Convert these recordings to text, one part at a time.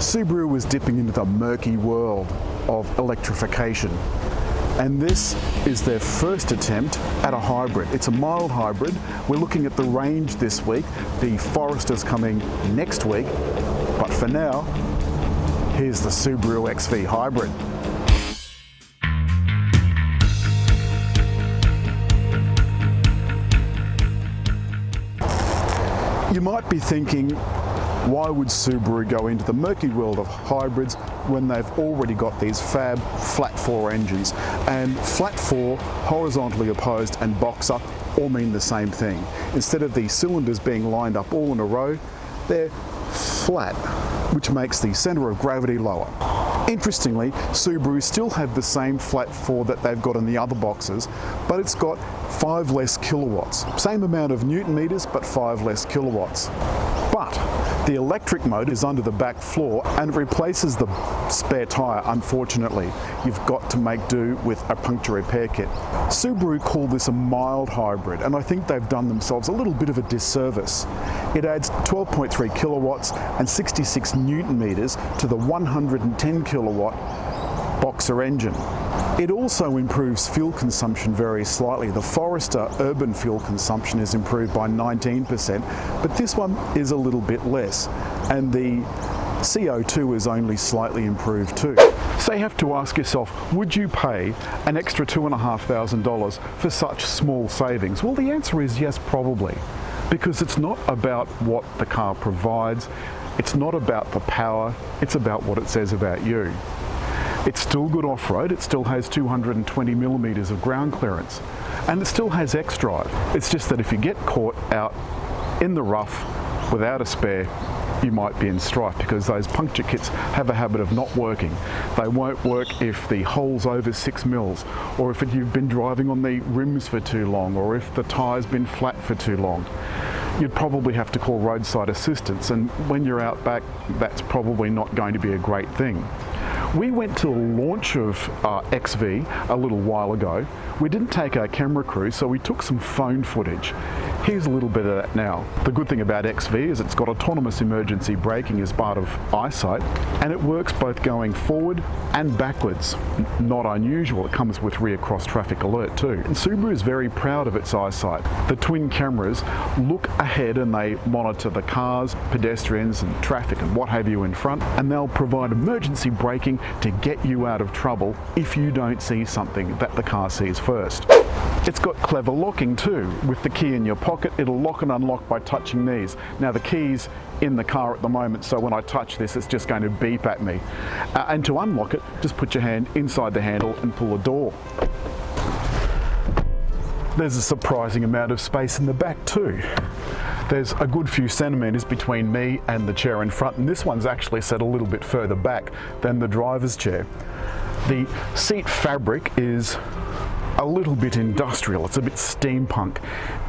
Subaru was dipping into the murky world of electrification, and this is their first attempt at a hybrid. It's a mild hybrid. We're looking at the range this week. The Forester's coming next week, but for now, here's the Subaru XV Hybrid. You might be thinking, why would Subaru go into the murky world of hybrids when they've already got these fab flat 4 engines? And flat 4, horizontally opposed, and boxer all mean the same thing. Instead of the cylinders being lined up all in a row, they're flat, which makes the center of gravity lower. Interestingly, Subaru still have the same flat 4 that they've got in the other boxes, but it's got 5 less kilowatts. Same amount of Newton meters, but 5 less kilowatts. But the electric mode is under the back floor and it replaces the spare tyre, unfortunately. You've got to make do with a puncture repair kit. Subaru call this a mild hybrid, and I think they've done themselves a little bit of a disservice. It adds 12.3 kilowatts and 66 Newton meters to the 110 kilowatt Boxer engine. It also improves fuel consumption very slightly. The Forester urban fuel consumption is improved by 19%, but this one is a little bit less. And the CO2 is only slightly improved too. So you have to ask yourself, would you pay an extra $2,500 for such small savings? Well, the answer is yes, probably. Because it's not about what the car provides, it's not about the power, it's about what it says about you. It's still good off-road, it still has 220 millimeters of ground clearance, and it still has X-Drive. It's just that if you get caught out in the rough without a spare, you might be in strife, because those puncture kits have a habit of not working. They won't work if the hole's over 6 mils, or if you've been driving on the rims for too long, or if the tyre's been flat for too long. You'd probably have to call roadside assistance, and when you're out back, that's probably not going to be a great thing. We went to the launch of XV a little while ago. We didn't take our camera crew, so we took some phone footage. Here's a little bit of that now. The good thing about XV is it's got autonomous emergency braking as part of eyesight, and it works both going forward and backwards. Not unusual, it comes with rear cross traffic alert too. And Subaru is very proud of its eyesight. The twin cameras look ahead and they monitor the cars, pedestrians and traffic and what have you in front, and they'll provide emergency braking to get you out of trouble if you don't see something that the car sees first. It's got clever locking too. With the key in your pocket, it'll lock and unlock by touching these. Now the key's in the car at the moment, so when I touch this, it's just going to beep at me. And to unlock it, just put your hand inside the handle and pull the door. There's a surprising amount of space in the back too. There's a good few centimeters between me and the chair in front, and this one's actually set a little bit further back than the driver's chair. The seat fabric is a little bit industrial, it's a bit steampunk.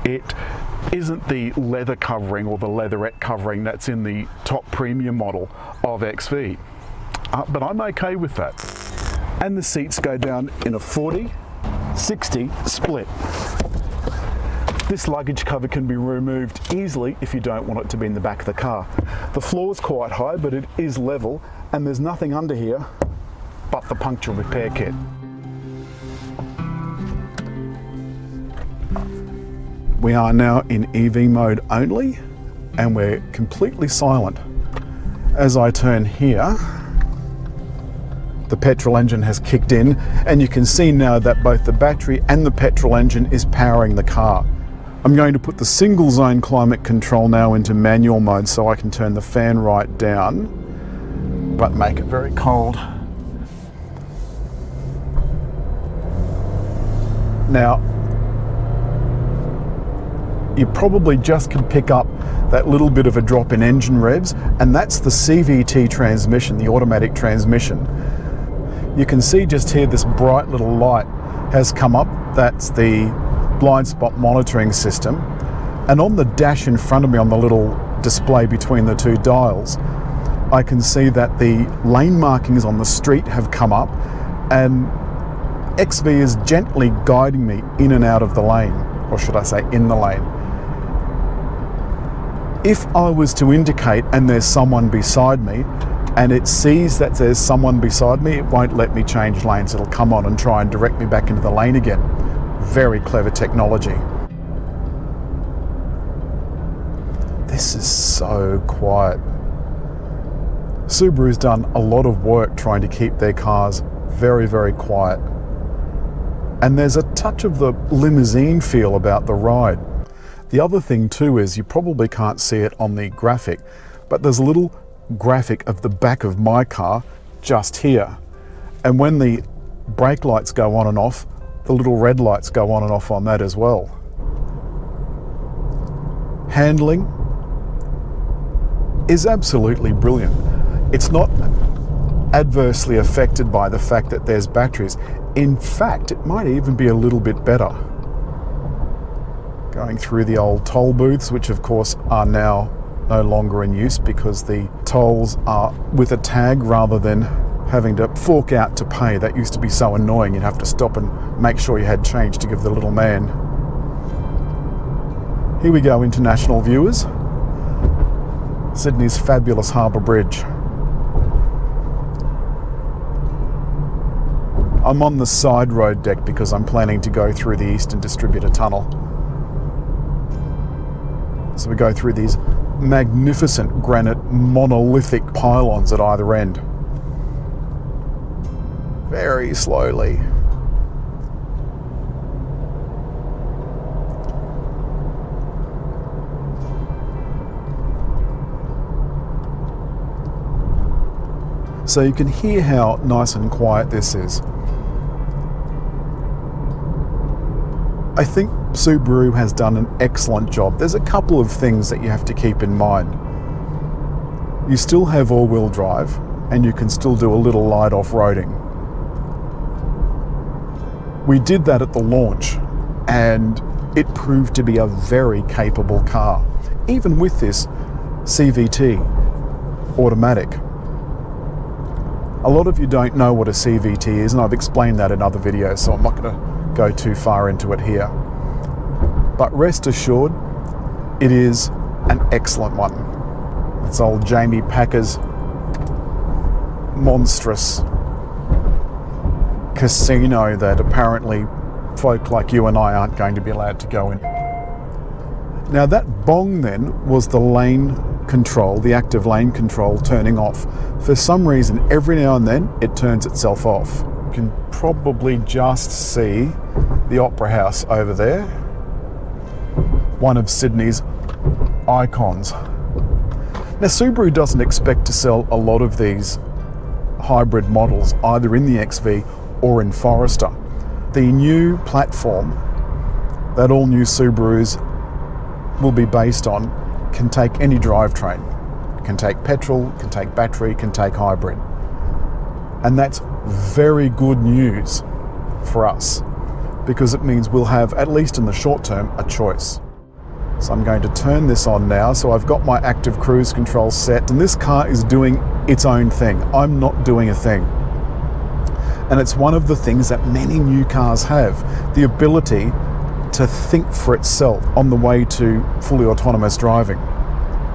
It isn't the leather covering or the leatherette covering that's in the top premium model of XV, but I'm okay with that. And the seats go down in a 40-60 split. This luggage cover can be removed easily if you don't want it to be in the back of the car. The floor's quite high, but it is level, and there's nothing under here but the puncture repair kit. We are now in EV mode only, and we're completely silent. As I turn here, the petrol engine has kicked in, and you can see now that both the battery and the petrol engine is powering the car. I'm going to put the single zone climate control now into manual mode so I can turn the fan right down, but make it very cold. Now, you probably just can pick up that little bit of a drop in engine revs, and that's the CVT transmission, the automatic transmission. You can see just here this bright little light has come up. That's the blind spot monitoring system. And on the dash in front of me, on the little display between the two dials, I can see that the lane markings on the street have come up, and XV is gently guiding me in and out of the lane, or should I say in the lane. If I was to indicate and there's someone beside me, and it sees that there's someone beside me, it won't let me change lanes. It'll come on and try and direct me back into the lane again. Very clever technology. This is so quiet. Subaru's done a lot of work trying to keep their cars very, very quiet. And there's a touch of the limousine feel about the ride. The other thing too is, you probably can't see it on the graphic, but there's a little graphic of the back of my car just here. And when the brake lights go on and off, the little red lights go on and off on that as well. Handling is absolutely brilliant. It's not adversely affected by the fact that there's batteries. In fact, it might even be a little bit better. Going through the old toll booths, which of course are now no longer in use because the tolls are with a tag rather than having to fork out to pay. That used to be so annoying. You'd have to stop and make sure you had change to give the little man. Here we go, international viewers. Sydney's fabulous harbour bridge. I'm on the side road deck because I'm planning to go through the Eastern Distributor Tunnel. So we go through these magnificent granite monolithic pylons at either end. Very slowly. So you can hear how nice and quiet this is. I think Subaru has done an excellent job. There's a couple of things that you have to keep in mind. You still have all-wheel drive, and you can still do a little light off-roading. We did that at the launch, and it proved to be a very capable car, even with this CVT automatic. A lot of you don't know what a CVT is, and I've explained that in other videos, so I'm not going to go too far into it here. But rest assured, it is an excellent one. It's old Jamie Packer's monstrous casino that apparently folk like you and I aren't going to be allowed to go in. Now that bong then was the lane control, the active lane control turning off. For some reason, every now and then it turns itself off. You can probably just see the Opera House over there, one of Sydney's icons. Now Subaru doesn't expect to sell a lot of these hybrid models either in the XV or in Forester. The new platform that all new Subarus will be based on can take any drivetrain. It can take petrol, can take battery, can take hybrid. And that's very good news for us, because it means we'll have, at least in the short term, a choice. So I'm going to turn this on now. So I've got my active cruise control set, and this car is doing its own thing. I'm not doing a thing. And it's one of the things that many new cars have, the ability to think for itself on the way to fully autonomous driving.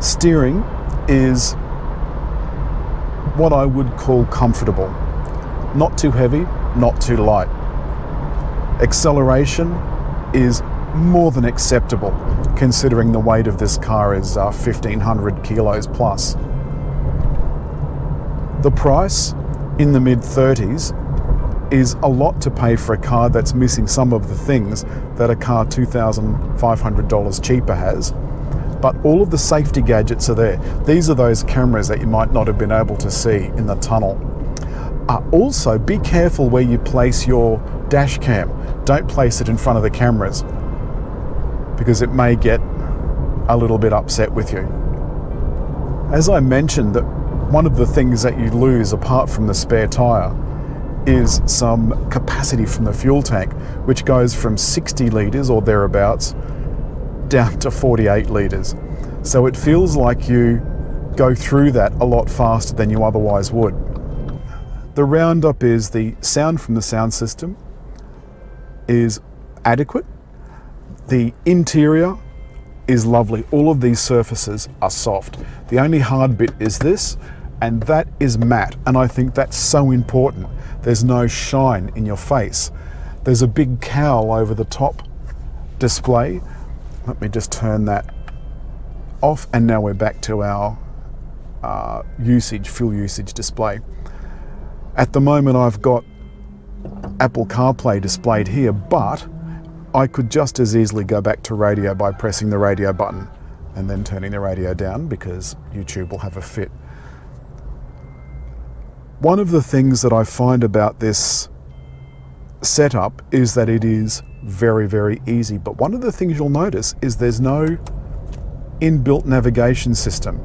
Steering is what I would call comfortable. Not too heavy, not too light. Acceleration is more than acceptable, considering the weight of this car is 1,500 kilos plus. The price, in the mid-30s, is a lot to pay for a car that's missing some of the things that a car $2,500 cheaper has. But all of the safety gadgets are there. These are those cameras that you might not have been able to see in the tunnel. Also, be careful where you place your dash cam. Don't place it in front of the cameras, because it may get a little bit upset with you. As I mentioned, that one of the things that you lose apart from the spare tyre is some capacity from the fuel tank, which goes from 60 litres or thereabouts down to 48 litres. So it feels like you go through that a lot faster than you otherwise would. The roundup is the sound from the sound system is adequate. The interior is lovely. All of these surfaces are soft. The only hard bit is this, and that is matte, and I think that's so important. There's no shine in your face. There's a big cowl over the top display. Let me just turn that off, and now we're back to our fuel usage display. At the moment I've got Apple CarPlay displayed here, but I could just as easily go back to radio by pressing the radio button and then turning the radio down, because YouTube will have a fit. One of the things that I find about this setup is that it is very, very easy, but one of the things you'll notice is there's no inbuilt navigation system.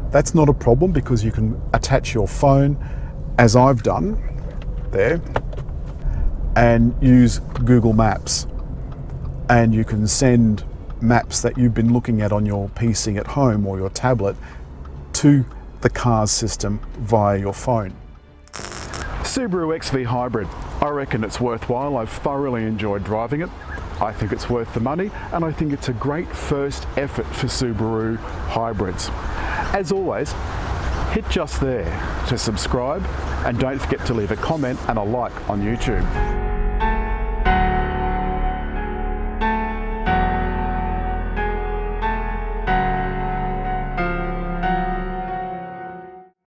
That's not a problem, because you can attach your phone, as I've done there, and use Google Maps, and you can send maps that you've been looking at on your PC at home or your tablet to the car's system via your phone. Subaru XV Hybrid. I reckon it's worthwhile. I've thoroughly enjoyed driving it. I think it's worth the money, and I think it's a great first effort for Subaru hybrids. As always, hit just there to subscribe, and don't forget to leave a comment and a like on YouTube.